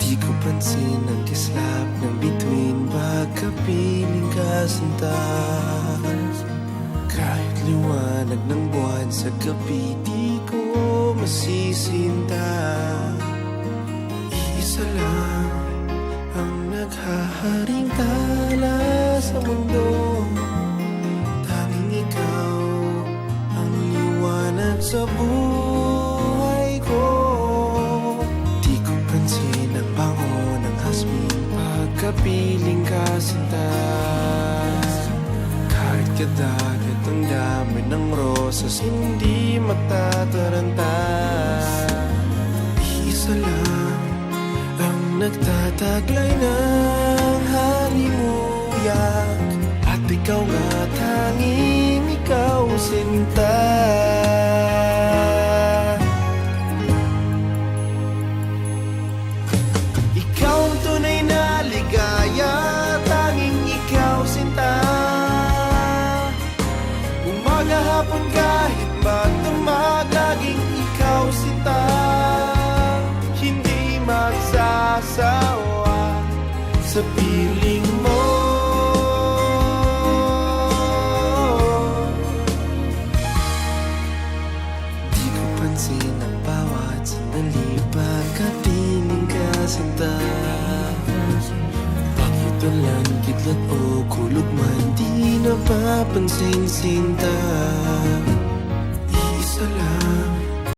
Di ko pansin ang kislap ng bituin pagkapiling ka sinta. Kahit liwanag ng buwan sa gabi, di ko masisinta. Isa lang ang naghaharing tala sa mundo, tanging ikaw ang liwanag sa buhay ko. Di ko pansin ang bango ng hasmin pagkapiling ka sinta. Kahit kadagat ang dami ng rosas, hindi matataranta. Isa lang ang nagtataglay ng halimuyak, at ikaw nga, tanging ikaw sinta. Ikaw ang tunay na ligaya, tanging ikaw sinta. Umaga, hapon, kahit magdamag, laging ikaw sinta. Hindi magsasawa sa piling mo. Di ko pansin ang bawat sandali pagkapiling ka sinta. Bakit walang kidlat o kulog man, di napapansin sinta.